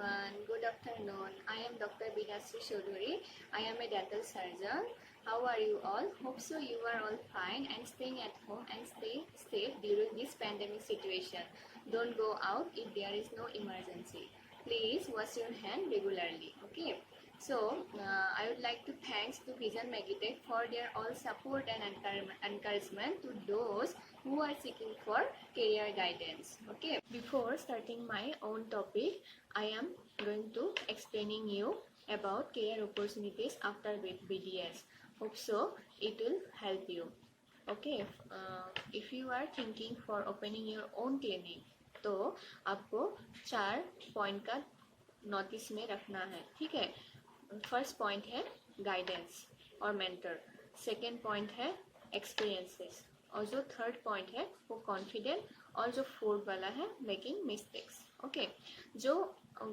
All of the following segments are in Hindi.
everyone. Good afternoon. I am Dr. Binasri Shoduri. I am a dental surgeon. How are you all? Hope so you are all fine and staying at home and stay safe during this pandemic situation. Don't go out if there is no emergency. Please wash your hand regularly. Okay. So I would like to thanks to Vision Magitech for their all support and encouragement to those who are seeking for career guidance. Okay. Before starting my own topic, I am going to explaining you about career opportunities after BDS. Hope so it will help you. Okay. If you are thinking for opening your own clinic, तो आपको 4 पॉइंट का नोटिस में रखना है. ठीक है. फर्स्ट पॉइंट है गाइडेंस और मेंटर. सेकेंड पॉइंट है एक्सपीरियंसेस. और जो थर्ड पॉइंट है वो कॉन्फिडेंट. और जो फोर्थ वाला है मेकिंग मिस्टेक्स. ओके. जो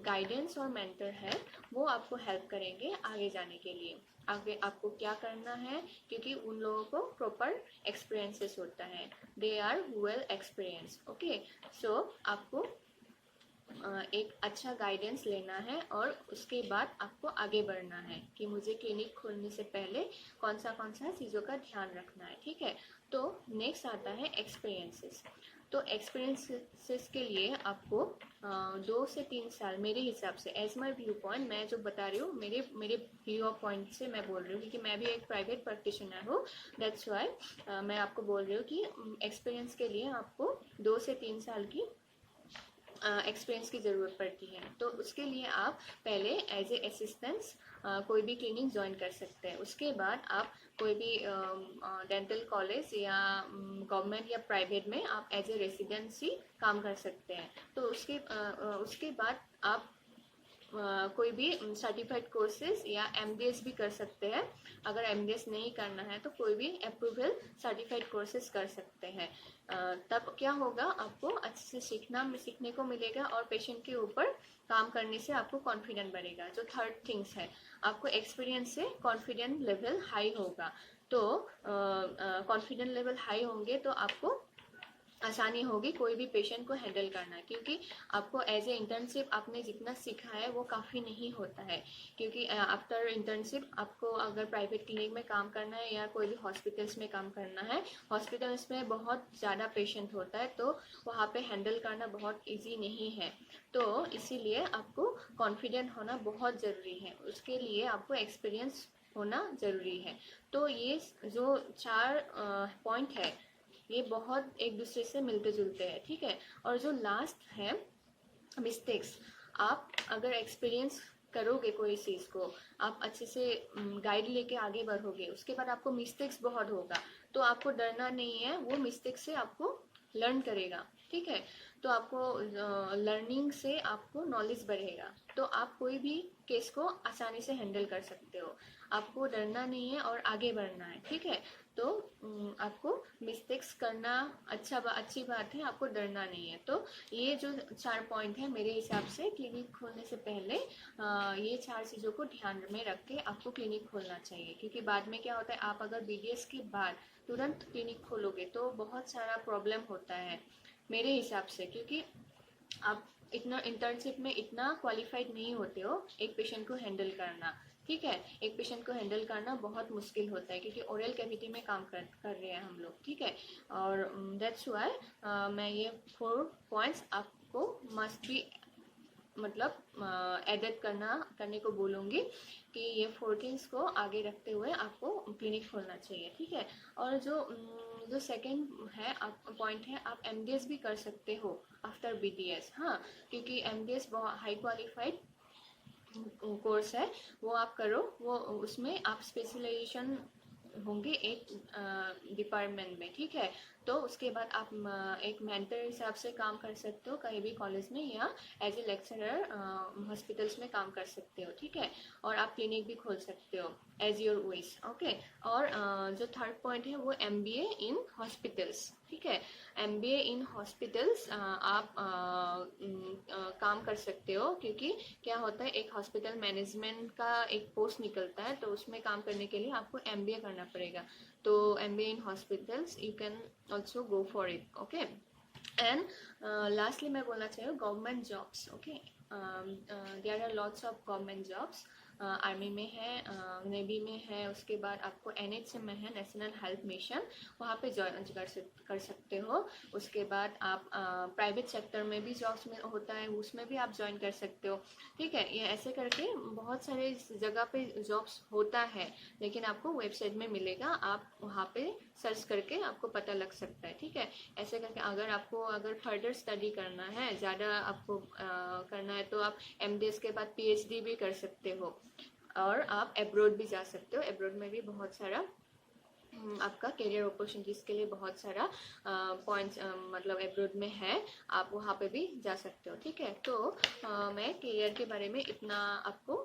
गाइडेंस और मेंटर है वो आपको हेल्प करेंगे आगे जाने के लिए. आगे आपको क्या करना है, क्योंकि उन लोगों को प्रॉपर एक्सपीरियंसेस होता है. They are well experience. Okay. So आपको एक अच्छा गाइडेंस लेना है और उसके बाद आपको आगे बढ़ना है कि मुझे क्लिनिक खोलने से पहले कौन सा चीज़ों का ध्यान रखना है. ठीक है. तो नेक्स्ट आता है एक्सपीरियंसेस. तो एक्सपीरियंसेस के लिए आपको 2 से 3 साल मेरे हिसाब से, एज माई व्यू पॉइंट, मैं जो बता रही हूँ मेरे व्यू ऑफ पॉइंट से मैं बोल रही हूँ, क्योंकि मैं भी एक प्राइवेट प्रैक्टिशनर हूँ. दैट्स वाई मैं आपको बोल रही हूँ कि एक्सपीरियंस के लिए आपको 2 से 3 साल की एक्सपीरियंस की ज़रूरत पड़ती है. तो उसके लिए आप पहले एज ए असिस्टेंट्स कोई भी क्लिनिक ज्वाइन कर सकते हैं. उसके बाद आप कोई भी डेंटल कॉलेज या गवर्नमेंट या प्राइवेट में आप एज ए रेसिडेंसी काम कर सकते हैं. तो उसके बाद आप कोई भी सर्टिफाइड कोर्सेज या MDS भी कर सकते हैं. अगर MDS नहीं करना है तो कोई भी अप्रूवल सर्टिफाइड कोर्सेज कर सकते हैं. तब क्या होगा, आपको अच्छे से सीखने को मिलेगा और पेशेंट के ऊपर काम करने से आपको कॉन्फिडेंट बढ़ेगा. जो थर्ड थिंग्स है, आपको एक्सपीरियंस से कॉन्फिडेंट लेवल हाई होगा. तो कॉन्फिडेंट लेवल हाई होंगे तो आपको आसानी होगी कोई भी पेशेंट को हैंडल करना, क्योंकि आपको एज ए इंटर्नशिप आपने जितना सीखा है वो काफ़ी नहीं होता है. क्योंकि आफ्टर इंटर्नशिप आपको अगर प्राइवेट क्लिनिक में काम करना है या कोई भी हॉस्पिटल्स में काम करना है, हॉस्पिटल्स में बहुत ज़्यादा पेशेंट होता है, तो वहाँ पे हैंडल करना बहुत ईजी नहीं है. तो इसीलिए आपको कॉन्फिडेंट होना बहुत ज़रूरी है. उसके लिए आपको एक्सपीरियंस होना ज़रूरी है. तो ये जो 4 पॉइंट है ये बहुत एक दूसरे से मिलते जुलते हैं. ठीक है. और जो लास्ट है मिस्टेक्स, आप अगर एक्सपीरियंस करोगे कोई चीज़ को, आप अच्छे से गाइड लेके आगे बढ़ोगे, उसके बाद आपको मिस्टेक्स बहुत होगा, तो आपको डरना नहीं है. वो मिस्टेक से आपको लर्न करेगा. ठीक है. तो आपको लर्निंग से आपको नॉलेज बढ़ेगा. तो आप कोई भी केस को आसानी से हैंडल कर सकते हो. आपको डरना नहीं है और आगे बढ़ना है. ठीक है. तो आपको मिस्टेक्स करना अच्छी बात है, आपको डरना नहीं है. तो ये जो 4 पॉइंट है मेरे हिसाब से क्लिनिक खोलने से पहले ये 4 चीज़ों को ध्यान में रख के आपको क्लिनिक खोलना चाहिए. क्योंकि बाद में क्या होता है, आप अगर BDS के बाद तुरंत क्लिनिक खोलोगे तो बहुत सारा प्रॉब्लम होता है मेरे हिसाब से. क्योंकि आप इतना इंटर्नशिप में इतना क्वालिफाइड नहीं होते हो एक पेशेंट को हैंडल करना. ठीक है. एक पेशेंट को हैंडल करना बहुत मुश्किल होता है, क्योंकि ओरल कैविटी में काम कर रहे हैं हम लोग. ठीक है. और दैट्स वाई मैं ये 4 पॉइंट्स आपको मस्ट बी मतलब एडिट करने को बोलूँगी कि ये 4 थिंग्स को आगे रखते हुए आपको क्लिनिक खोलना चाहिए. ठीक है. और जो सेकेंड है आप पॉइंट है, आप MDS भी कर सकते हो आफ्टर BDS. हाँ, क्योंकि MDS बहुत हाई क्वालिफाइड कोर्स है, वो आप करो. वो उसमें आप स्पेशलाइजेशन होंगे एक डिपार्टमेंट में. ठीक है. तो उसके बाद आप एक मेंटर हिसाब से काम कर सकते हो कहीं भी कॉलेज में, या एज ए लेक्चरर हॉस्पिटल्स में काम कर सकते हो. ठीक है. और आप क्लिनिक भी खोल सकते हो एज योर विश. ओके. और जो थर्ड पॉइंट है वो MBA इन हॉस्पिटल्स. ठीक है. MBA इन हॉस्पिटल्स आप काम कर सकते हो, क्योंकि क्या होता है, एक हॉस्पिटल मैनेजमेंट का एक पोस्ट निकलता है, तो उसमें काम करने के लिए आपको MBA करना पड़ेगा. तो MBA in hospitals you can also go for it. Okay. And lastly मैं बोलना चाहिए government jobs. Okay. There are lots of government jobs, army में है, नेवी में है, उसके बाद आपको NHM में है, नेशनल हेल्थ मिशन, वहाँ पे ज्वाइन कर सकते हो। उसके बाद आप प्राइवेट सेक्टर में भी जॉब्स में होता है, उसमें भी आप ज्वाइन कर सकते हो। ठीक है, ये ऐसे करके बहुत सारे जगह पे जॉब्स होता है, लेकिन आपको वेबसाइट में मिलेगा, आप वहाँ पे सर्च करके आपको पता लग सकता है। ठीक है, ऐसे करके अगर फर्दर स्टडी करना है, ज़्यादा आपको करना है, तो आप MDS के बाद PhD भी कर सकते हो, और आप एब्रोड भी जा सकते हो। एब्रोड में भी बहुत सारा आपका करियर अपॉर्चुनिटीज़ के लिए बहुत सारा पॉइंट्स मतलब एब्रोड में है, आप वहाँ पे भी जा सकते हो। ठीक है, तो मैं करियर के बारे में इतना आपको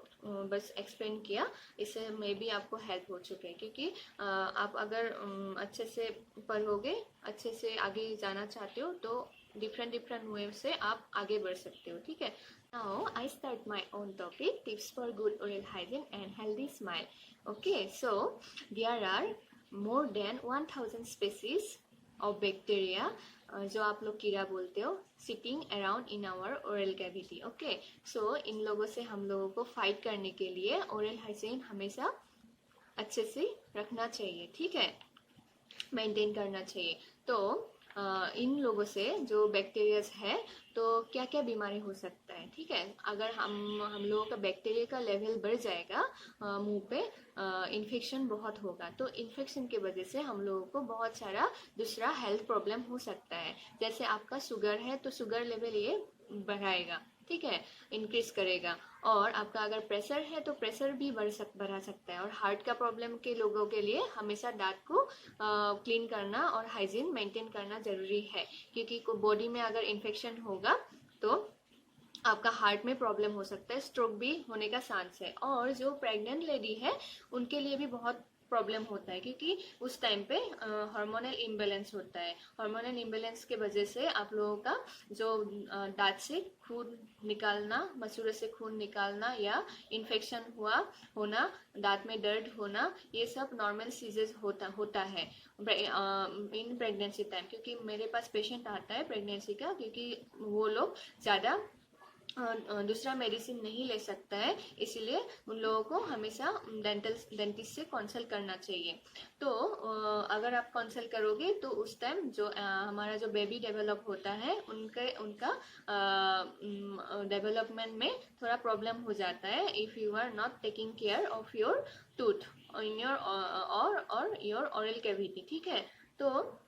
बस एक्सप्लेन किया, इससे मे भी आपको हेल्प हो चुके हैं, क्योंकि आप अगर अच्छे से पढ़ोगे, अच्छे से आगे जाना चाहते हो, तो डिफरेंट वे से आप आगे बढ़ सकते हो। ठीक है, now I start my own topic, tips for good oral hygiene and healthy smile. Okay, so there are more than 1000 species of bacteria, जो आप लोग कीड़ा बोलते हो, sitting around in our oral cavity. Okay, so इन लोगों से हम लोगों को फाइट करने के लिए ओरल हाइजीन हमेशा अच्छे से रखना चाहिए। ठीक है, मेंटेन करना चाहिए। तो इन लोगों से जो बैक्टीरियाज है, तो क्या क्या बीमारी हो सकता है। ठीक है, अगर हम लोगों का बैक्टीरिया का लेवल बढ़ जाएगा, मुंह पे इन्फेक्शन बहुत होगा, तो इन्फेक्शन की वजह से हम लोगों को बहुत सारा दूसरा हेल्थ प्रॉब्लम हो सकता है। जैसे आपका शुगर है, तो शुगर लेवल ये बढ़ाएगा, ठीक है, इंक्रीज करेगा। और आपका अगर प्रेशर है, तो प्रेशर भी बढ़ा सकता है। और हार्ट का प्रॉब्लम के लोगों के लिए हमेशा दांत को क्लीन करना और हाइजीन मेंटेन करना जरूरी है, क्योंकि बॉडी में अगर इन्फेक्शन होगा तो आपका हार्ट में प्रॉब्लम हो सकता है, स्ट्रोक भी होने का चांस है। और जो प्रेग्नेंट लेडी है, उनके लिए भी बहुत प्रॉब्लम होता है, क्योंकि उस टाइम पे हार्मोनल इम्बेलेंस होता है। हार्मोनल इम्बेलेंस के वजह से आप लोगों का जो दांत से खून निकालना, मसूड़े से खून निकालना, या इन्फेक्शन होना, दांत में दर्द होना, ये सब नॉर्मल सीजेस होता है इन प्रेगनेंसी टाइम। क्योंकि मेरे पास पेशेंट आता है प्रेगनेंसी का, क्योंकि वो लोग ज़्यादा दूसरा मेडिसिन नहीं ले सकता है, इसीलिए उन लोगों को हमेशा डेंटिस्ट से कंसल्ट करना चाहिए। तो अगर आप कंसल्ट करोगे, तो उस टाइम जो हमारा जो बेबी डेवलप होता है, उनका डेवलपमेंट में थोड़ा प्रॉब्लम हो जाता है, if you are not taking care of your tooth in your और योर ओरल कैविटी। ठीक है, तो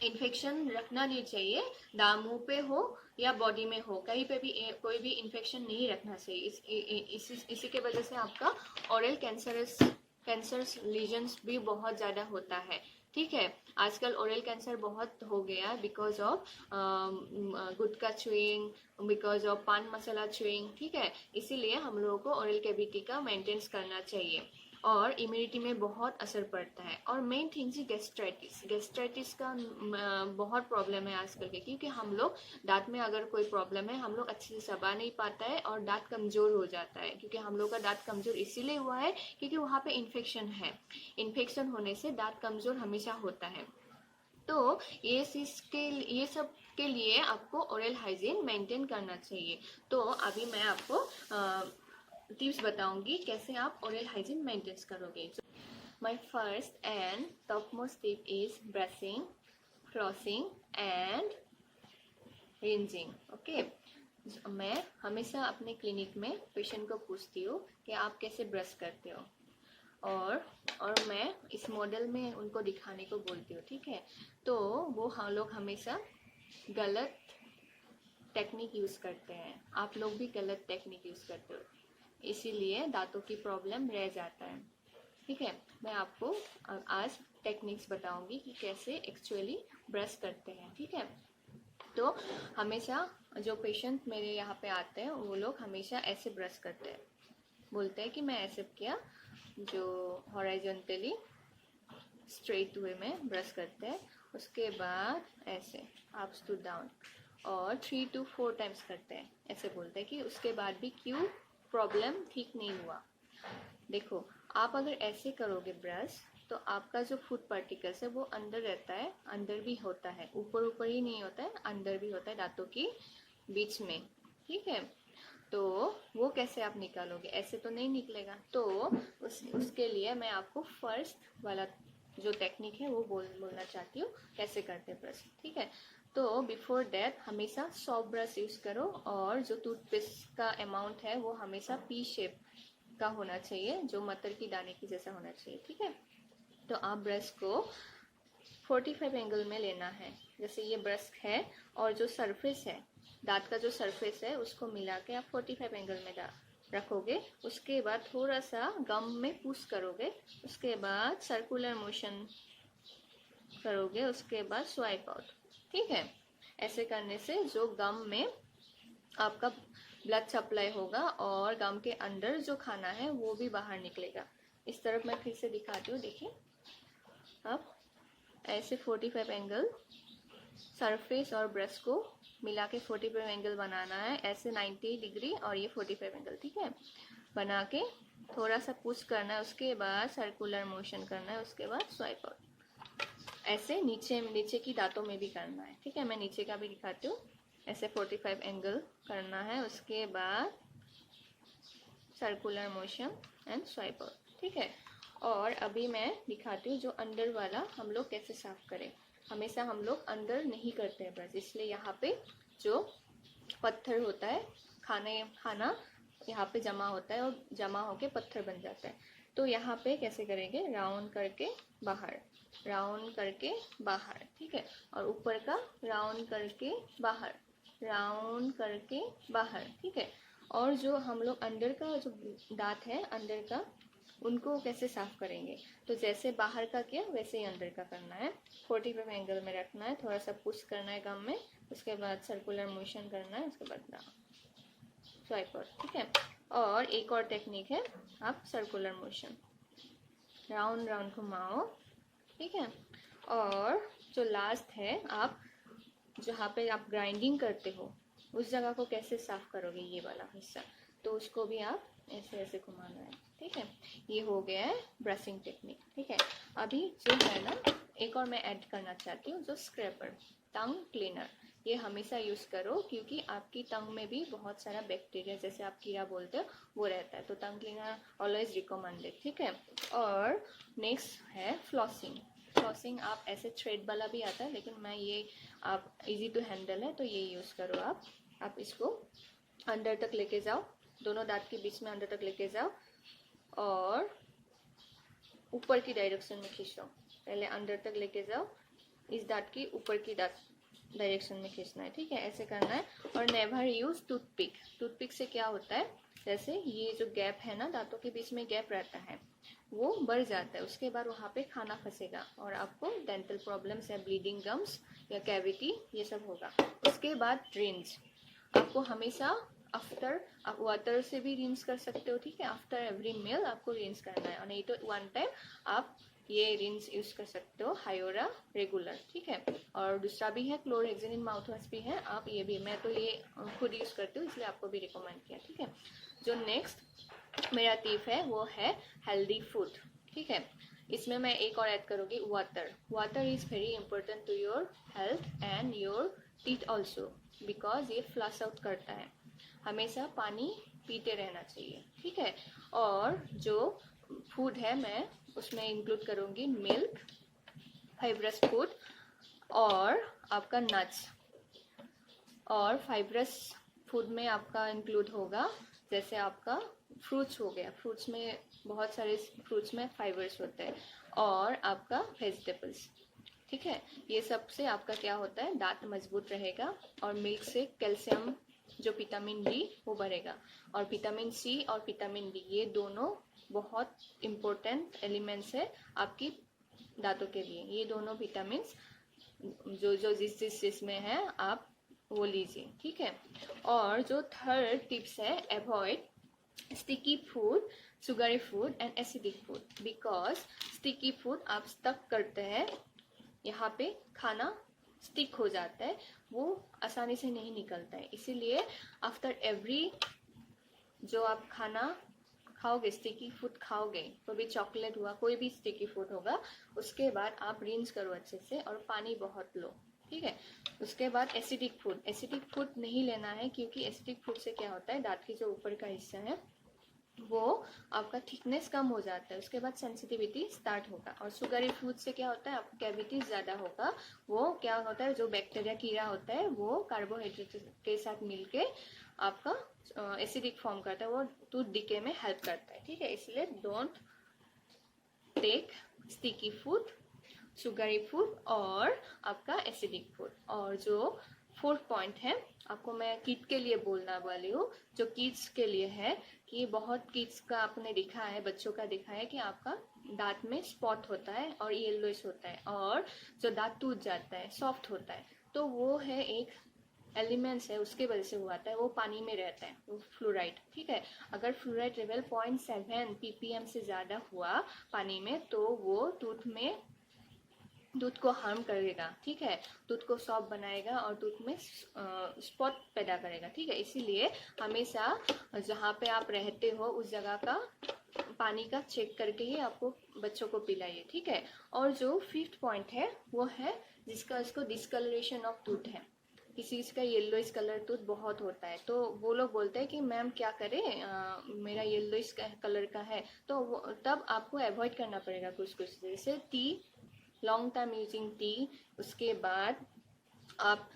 इन्फेक्शन रखना नहीं चाहिए, मुंह पे हो या बॉडी में हो, कहीं पे भी कोई भी इन्फेक्शन नहीं रखना चाहिए। इसी के वजह से आपका ओरल कैंसरस लीजन्स भी बहुत ज़्यादा होता है। ठीक है, आजकल ओरल कैंसर बहुत हो गया है because of gutkha chewing, because of पान मसाला च्यूइंग। ठीक है, इसीलिए हम लोगों को ओरल कैविटी का मेंटेनेंस करना चाहिए, और इम्यूनिटी में बहुत असर पड़ता है। और मेन थिंग जी गैस्ट्राइटिस का बहुत प्रॉब्लम है आजकल के, क्योंकि हम लोग दांत में अगर कोई प्रॉब्लम है, हम लोग अच्छे से चबा नहीं पाता है, और दांत कमजोर हो जाता है। क्योंकि हम लोग का दांत कमजोर इसीलिए हुआ है क्योंकि वहाँ पे इन्फेक्शन है। इन्फेक्शन होने से दांत कमजोर हमेशा होता है। तो ये सब के लिए आपको ओरल हाइजीन मेंटेन करना चाहिए। तो अभी मैं आपको टिप्स बताऊंगी कैसे आप ओरल हाइजीन मेंटेन करोगे। My first and top most tip is brushing, flossing and rinsing. Okay, मैं हमेशा अपने क्लिनिक में पेशेंट को पूछती हूँ कि आप कैसे ब्रश करते हो, और मैं इस मॉडल में उनको दिखाने को बोलती हूँ। ठीक है, तो वो हम लोग हमेशा गलत टेक्निक यूज़ करते हैं। आप लोग भी गलत टेक्निक यूज़ करते हो, इसीलिए दांतों की प्रॉब्लम रह जाता है। ठीक है, मैं आपको आज टेक्निक्स बताऊंगी कि कैसे एक्चुअली ब्रश करते हैं। ठीक है, तो हमेशा जो पेशेंट मेरे यहाँ पे आते हैं, वो लोग हमेशा ऐसे ब्रश करते हैं, बोलते हैं कि मैं ऐसे किया, जो हॉरिजॉन्टली स्ट्रेट वे में ब्रश करते हैं, उसके बाद ऐसे अप्स टू डाउन, और 3 to 4 टाइम्स करते हैं। ऐसे बोलते हैं कि उसके बाद भी क्यों प्रॉब्लम ठीक नहीं हुआ। देखो, आप अगर ऐसे करोगे ब्रश, तो आपका जो फूड पार्टिकल्स है वो अंदर रहता है, अंदर भी होता है, ऊपर ही नहीं होता है, अंदर भी होता है दांतों की बीच में। ठीक है, तो वो कैसे आप निकालोगे, ऐसे तो नहीं निकलेगा। तो उसके लिए मैं आपको फर्स्ट वाला जो टेक्निक है वो बोलना चाहती हूँ कैसे करते हैं ब्रश, ठीक है। तो बिफोर दैट हमेशा सॉफ्ट ब्रश यूज करो, और जो टूथपेस्ट का अमाउंट है वो हमेशा पी शेप का होना चाहिए, जो मटर की दाने की जैसा होना चाहिए, ठीक है। तो आप ब्रश को 45 एंगल में लेना है, जैसे ये ब्रश है और जो सरफेस है दांत का जो सरफेस है उसको मिला के आप 45 एंगल में रखोगे। उसके बाद थोड़ा सा गम में पुश करोगे, उसके बाद सर्कुलर मोशन करोगे, उसके बाद स्वाइप आउट, ठीक है। ऐसे करने से जो गम में आपका ब्लड सप्लाई होगा और गम के अंदर जो खाना है वो भी बाहर निकलेगा। इस तरफ मैं फिर से दिखाती हूँ, देखिए अब ऐसे 45 एंगल सरफेस और ब्रश को मिला के 45 एंगल बनाना है, ऐसे 90 डिग्री और ये 45 एंगल, ठीक है। बना के थोड़ा सा पुश करना है, उसके बाद सर्कुलर मोशन करना है, उसके बाद स्वाइप आउट। ऐसे नीचे की दांतों में भी करना है, ठीक है। मैं नीचे का भी दिखाती हूँ, ऐसे 45 एंगल करना है, उसके बाद circular motion and swipe out, ठीक है। और अभी मैं दिखाती हूँ जो अंदर वाला हम लोग कैसे साफ करें। हमेशा हम लोग अंदर नहीं करते हैं ब्रश, इसलिए यहाँ पे जो पत्थर होता है खाना यहाँ पे जमा होता है और जमा होके पत्थर बन जाता है। तो यहाँ पे कैसे करेंगे, राउंड करके बाहर, राउंड करके बाहर, ठीक है। और ऊपर का राउंड करके बाहर, राउंड करके बाहर, ठीक है। और जो हम लोग अंदर का जो दांत है अंदर का, उनको कैसे साफ करेंगे, तो जैसे बाहर का किया वैसे ही अंदर का करना है। 45 एंगल में रखना है, थोड़ा सा पुश करना है गम में, उसके बाद सर्कुलर मोशन करना है, उसके बाद स्वाइप आउट, ठीक है। और एक और टेक्निक है, आप सर्कुलर मोशन राउंड राउंड घुमाओ, ठीक है। और जो लास्ट है, आप जहाँ पे आप ग्राइंडिंग करते हो उस जगह को कैसे साफ करोगे, ये वाला हिस्सा, तो उसको भी आप ऐसे ऐसे घुमाना है, ठीक है। ये हो गया है ब्रशिंग टेक्निक, ठीक है। अभी जो है ना, एक और मैं ऐड करना चाहती हूँ, जो स्क्रैपर टंग क्लीनर, ये हमेशा यूज करो, क्योंकि आपकी टंग में भी बहुत सारा बैक्टीरिया, जैसे आप कीड़ा बोलते हो, वो रहता है। तो टंग क्लीनर ऑलवेज रिकमेंडेड, ठीक है। और नेक्स्ट है फ्लॉसिंग। फ्लॉसिंग आप ऐसे थ्रेड वाला भी आता है, लेकिन मैं ये आप इजी टू हैंडल है तो ये यूज करो। आप इसको अंदर तक लेके जाओ, दोनों दांत के बीच में अंदर तक लेके जाओ और ऊपर की डायरेक्शन में खींचो। पहले अंदर तक लेके जाओ, इस दांत की ऊपर की दांत डायरेक्शन में खींचना है, ठीक है। ऐसे करना है। और नेवर यूज टूथपिक। टूथपिक से क्या होता है, जैसे ये जो गैप है ना, दांतों के बीच में गैप रहता है, वो बढ़ जाता है, उसके बाद वहाँ पे खाना फंसेगा और आपको डेंटल प्रॉब्लम्स या ब्लीडिंग गम्स या कैविटी ये सब होगा। उसके बाद रिंस, आपको हमेशा आफ्टर, आप वाटर से भी रिंस कर सकते हो, ठीक है। आफ्टर एवरी मील आपको रिंस करना है, और नहीं तो वन टाइम आप ये रिंस यूज कर सकते हो, हायोरा रेगुलर, ठीक है। और दूसरा भी है क्लोरहेक्सिन माउथ वॉश भी है, आप ये भी, मैं तो ये खुद यूज करती हूँ इसलिए आपको भी रिकमेंड किया, ठीक है। जो नेक्स्ट मेरा टिप है वो है हेल्दी फूड, ठीक है। इसमें मैं एक और ऐड करूँगी water. Water is very important to your health and your teeth also, because ये फ्लश आउट करता है। हमेशा पानी पीते रहना चाहिए, ठीक है। और जो फूड है मैं उसमें इंक्लूड करूँगी मिल्क, फाइब्रस फूड और आपका नट्स। और फाइब्रस फूड में आपका इंक्लूड होगा, जैसे आपका फ्रूट्स हो गया, फ्रूट्स में बहुत सारे फ्रूट्स में फाइबर्स होते हैं, और आपका वेजिटेबल्स, ठीक है। ये सब से आपका क्या होता है, दांत मजबूत रहेगा, और मिल्क से कैल्शियम जो विटामिन डी वो बढ़ेगा, और विटामिन सी और विटामिन डी ये दोनों बहुत इम्पोर्टेंट एलिमेंट्स है आपकी दांतों के लिए। ये दोनों विटामिन जो जिस चीज में है आप वो लीजिए, ठीक है। और जो थर्ड टिप्स है, avoid sticky food, sugary food and acidic food, because sticky food आप स्टक करते हैं, यहाँ पे खाना स्टिक हो जाता है, वो आसानी से नहीं निकलता है। इसीलिए आफ्टर एवरी जो आप खाना खाओगे, स्टिकी फूड खाओगे, कोई भी चॉकलेट हुआ, कोई भी स्टिकी फूड होगा, उसके बाद आप रिंस करो अच्छे से और पानी बहुत लो, ठीक है। उसके बाद एसिडिक फूड नहीं लेना है, क्योंकि एसिडिक फूड से क्या होता है, दांत की जो ऊपर का हिस्सा है वो आपका थिकनेस कम हो जाता है, उसके बाद सेंसिटिविटी स्टार्ट होगा। और शुगरी फूड से क्या होता है, आपको कैविटी ज़्यादा होगा। वो क्या होता है, जो बैक्टीरिया कीड़ा होता है वो कार्बोहाइड्रेट के साथ मिलके आपका एसिडिक फॉर्म करता है, वो टूथ डिके में हेल्प करता है। ठीक है, इसलिए don't take sticky food, sugary food और आपका एसिडिक फूड। और जो फोर्थ पॉइंट है, आपको मैं किड के लिए बोलना वाली हूँ, जो किड्स के लिए है, कि बहुत किड्स का आपने देखा है, बच्चों का देखा है कि आपका दांत में स्पॉट होता है और येलोइश होता है, और जो दांत टूट जाता है, सॉफ्ट होता है, तो वो है एक एलिमेंट्स है, उसके वजह से वो आता है, वो पानी में रहता है, वो फ्लोराइड। ठीक है, अगर फ्लोराइड लेवल 0.7 ppm से ज़्यादा हुआ पानी में, तो वो दूध को हार्म करेगा। ठीक है, दूध को सॉफ्ट बनाएगा और दूध में स्पॉट पैदा करेगा। ठीक है, इसीलिए हमेशा जहाँ पे आप रहते हो उस जगह का पानी का चेक करके ही आपको बच्चों को पिलाइए। ठीक है, और जो फिफ्थ पॉइंट है वो है जिसका इसको डिस्कलरेशन ऑफ टूथ है। किसी का येलोइश कलर टूथ बहुत होता है, तो वो लोग बोलते हैं कि मैम क्या करें, मेरा येलोइश कलर का है, तो तब आपको अवॉइड करना पड़ेगा कुछ कुछ, जैसे T, long time using T. उसके बाद आप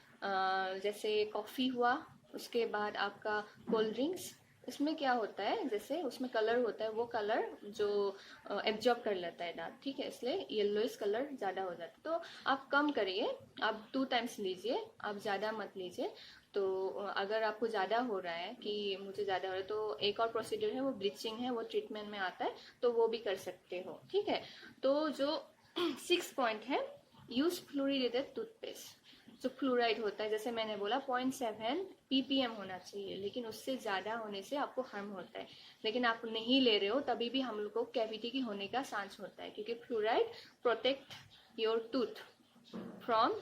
जैसे कॉफ़ी हुआ, उसके बाद आपका कोल्ड ड्रिंक्स, इसमें क्या होता है, जैसे उसमें कलर होता है, वो कलर जो एब्जॉर्ब कर लेता है दांत। ठीक है, इसलिए येलोइश कलर ज़्यादा हो जाता है, तो आप कम करिए, आप 2 टाइम्स लीजिए, आप ज़्यादा मत लीजिए। तो अगर आपको ज़्यादा हो रहा है कि मुझे ज़्यादा हो रहा है, तो एक और प्रोसीजर है, वो ब्लीचिंग है, वो ट्रीटमेंट में आता है, तो वो भी कर सकते हो। ठीक है, तो जो 6 पॉइंट है, यूज फ्लोरिडेटेड टूथपेस्ट। जो फ्लोराइड होता है, जैसे मैंने बोला 0.7 ppm होना चाहिए, लेकिन उससे ज़्यादा होने से आपको हार्म होता है। लेकिन आप नहीं ले रहे हो, तभी भी हम लोग को कैविटी की होने का चांस होता है, क्योंकि fluoride protect your tooth from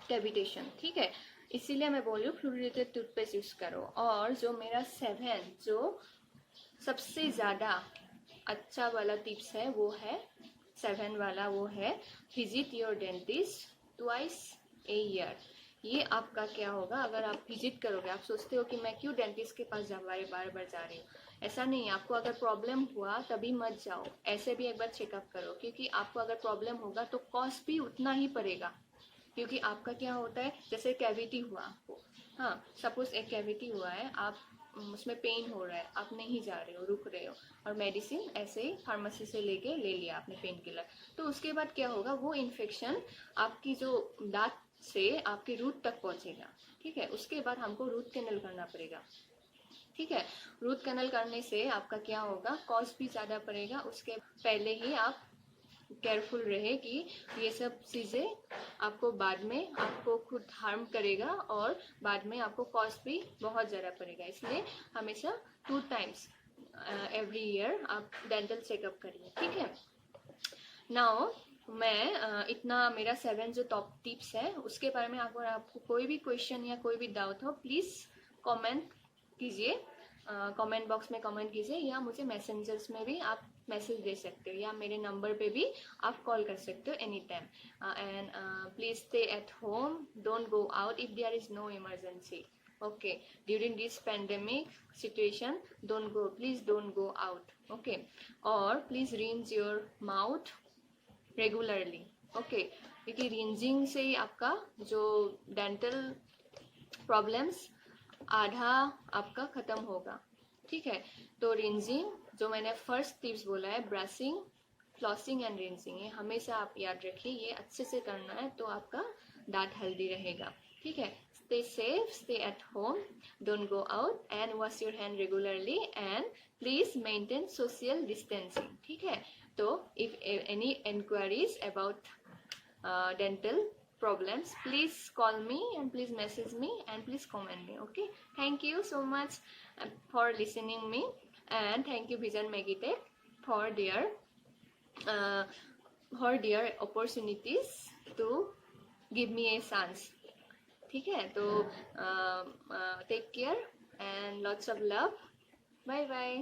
cavitation. ठीक है, इसीलिए मैं बोल रही हूँ फ्लोरिडेटेड टूथपेस्ट यूज करो। और जो मेरा 7 जो सबसे ज़्यादा अच्छा वाला टिप्स है, वो है 7 वाला, वो है visit your dentist twice a year. ये आपका क्या होगा, अगर आप विजिट करोगे, आप सोचते हो कि मैं क्यों डेंटिस्ट के पास बार बार जा रही हूँ, ऐसा नहीं। आपको अगर प्रॉब्लम हुआ तभी मत जाओ, ऐसे भी एक बार चेकअप करो, क्योंकि आपको अगर प्रॉब्लम होगा तो कॉस्ट भी उतना ही पड़ेगा। क्योंकि आपका क्या होता है, जैसे कैविटी हुआ आपको, हाँ सपोज एक कैविटी हुआ है, आप उसमें पेन हो रहा है, आप नहीं जा रहे हो, रुक रहे हो, और मेडिसिन ऐसे ही फार्मेसी से लेके ले लिया आपने पेन किलर, तो उसके बाद क्या होगा, वो इन्फेक्शन आपकी जो दांत से आपके रूट तक पहुंचेगा। ठीक है, उसके बाद हमको रूट कैनल करना पड़ेगा। ठीक है, रूट कैनल करने से आपका क्या होगा, कॉस्ट भी ज़्यादा पड़ेगा। उसके पहले ही आप केयरफुल रहे कि ये सब चीज़ें आपको बाद में आपको खुद हार्म करेगा, और बाद में आपको कॉस्ट भी बहुत ज़्यादा पड़ेगा। इसलिए हमेशा 2 टाइम्स एवरी ईयर आप डेंटल चेकअप करिए। ठीक है, नाउ मैं इतना मेरा 7 जो टॉप टिप्स है उसके बारे में, अगर आपको कोई भी क्वेश्चन या कोई भी डाउट हो, प्लीज़ कमेंट कीजिए, कमेंट बॉक्स में कमेंट कीजिए, या मुझे मैसेंजर्स में भी आप मैसेज दे सकते हो, या मेरे नंबर पे भी आप कॉल कर सकते हो any time. And please stay at home, don't go out if there is no emergency. Okay, during this pandemic situation, please don't go out. Okay, or please rinse your mouth regularly. Okay, क्योंकि रिंजिंग से ही आपका जो डेंटल प्रॉब्लम्स आधा आपका ख़त्म होगा। ठीक है, तो रिंजिंग जो मैंने फर्स्ट टिप्स बोला है, ब्रशिंग, फ्लॉसिंग एंड रिंजिंग, ये हमेशा आप याद रखिए, ये अच्छे से करना है तो आपका दांत हेल्दी रहेगा। ठीक है, stay safe, stay at home, don't go out and wash your hand regularly and please maintain social distancing. ठीक है, तो if any enquiries about dental problems, please call me and please message me and please comment me. Okay, thank you so much for listening me, and thank you Vision Magitech for their opportunities to give me a chance. ठीक है, तो take care and lots of love, bye bye.